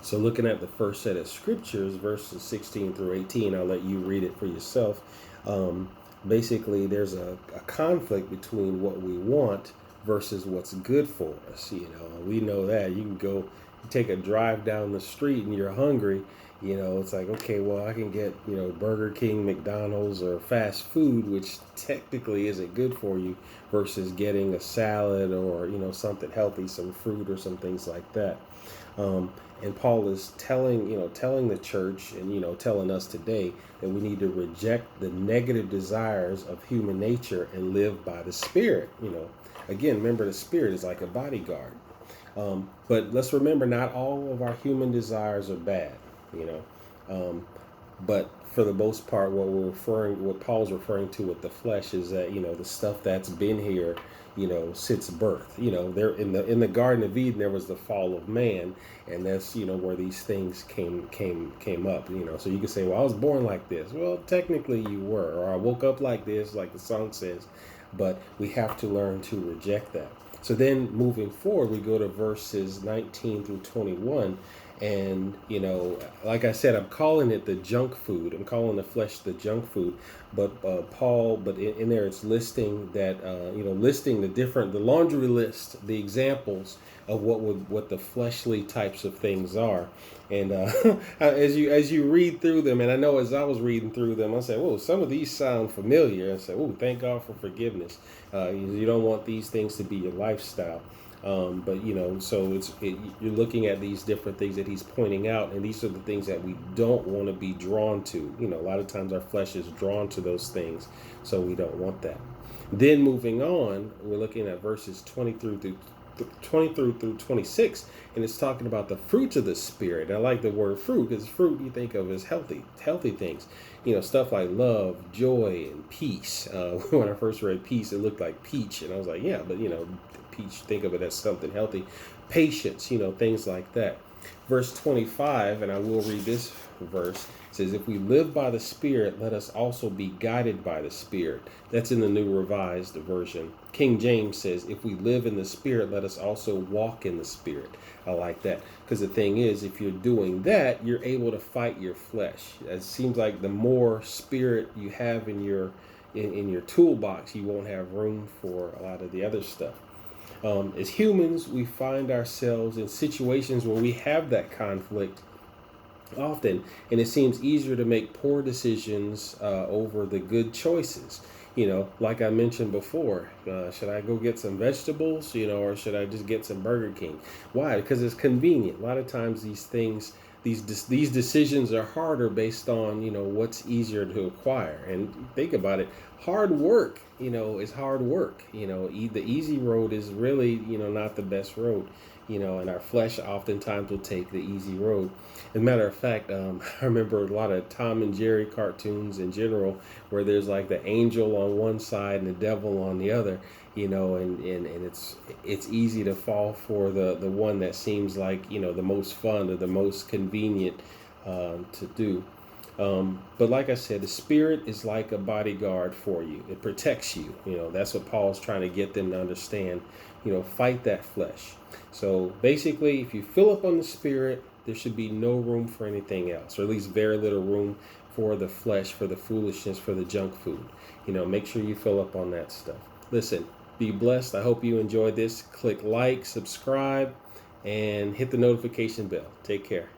So looking at the first set of scriptures, verses 16 through 18, I'll let you read it for yourself. Um, Basically, there's a conflict between what we want versus what's good for us. We know that. You can go take a drive down the street and you're hungry. It's like, okay, well, I can get, Burger King, McDonald's, or fast food, which technically isn't good for you, versus getting a salad or, something healthy, some fruit or some things like that. And Paul is telling the church and, telling us today that we need to reject the negative desires of human nature and live by the Spirit. Again, remember, the Spirit is like a bodyguard. But let's remember, not all of our human desires are bad, you know. But for the most part, what Paul's referring to with the flesh is that, the stuff that's been here, since birth. There in the Garden of Eden, there was the fall of man, and that's, where these things came up. So you can say, well, I was born like this. Well, technically you were, or I woke up like this, like the song says. But we have to learn to reject that. So then moving forward, we go to verses 19 through 21. And, like I said, I'm calling it the junk food. I'm calling the flesh the junk food. But in there it's listing that, listing the laundry list, the examples of what the fleshly types of things are. And as you read through them, and I know as I was reading through them, I said, "Whoa, some of these sound familiar." I said, "Oh, thank God for forgiveness." You don't want these things to be your lifestyle. But so you're looking at these different things that he's pointing out, and these are the things that we don't want to be drawn to. A lot of times our flesh is drawn to those things, so we don't want that. Then moving on, we're looking at verses 20 through 26, and it's talking about the fruits of the Spirit. I like the word fruit because fruit you think of as healthy things. Stuff like love, joy, and peace. When I first read peace, it looked like peach, and I was like, yeah, but peach, think of it as something healthy. Patience, things like that. Verse 25, and I will read this verse, says, if we live by the Spirit, let us also be guided by the Spirit. That's in the New Revised Version. King James says, if we live in the Spirit, let us also walk in the Spirit. I like that, because the thing is, if you're doing that, you're able to fight your flesh. It seems like the more Spirit you have in your toolbox, you won't have room for a lot of the other stuff. As humans, we find ourselves in situations where we have that conflict often, and it seems easier to make poor decisions over the good choices. Like I mentioned before, should I go get some vegetables, or should I just get some Burger King? Why? Because it's convenient. A lot of times these decisions are harder based on what's easier to acquire. And think about it, hard work is hard work. The easy road is really not the best road. And our flesh oftentimes will take the easy road. As a matter of fact, I remember a lot of Tom and Jerry cartoons in general, where there's like the angel on one side and the devil on the other, and it's easy to fall for the one that seems like the most fun or the most convenient to do. But like I said, the Spirit is like a bodyguard for you. It protects you. That's what Paul's trying to get them to understand. Fight that flesh. So basically, if you fill up on the Spirit, there should be no room for anything else, or at least very little room for the flesh, for the foolishness, for the junk food. Make sure you fill up on that stuff. Listen, be blessed. I hope you enjoyed this. Click like, subscribe, and hit the notification bell. Take care.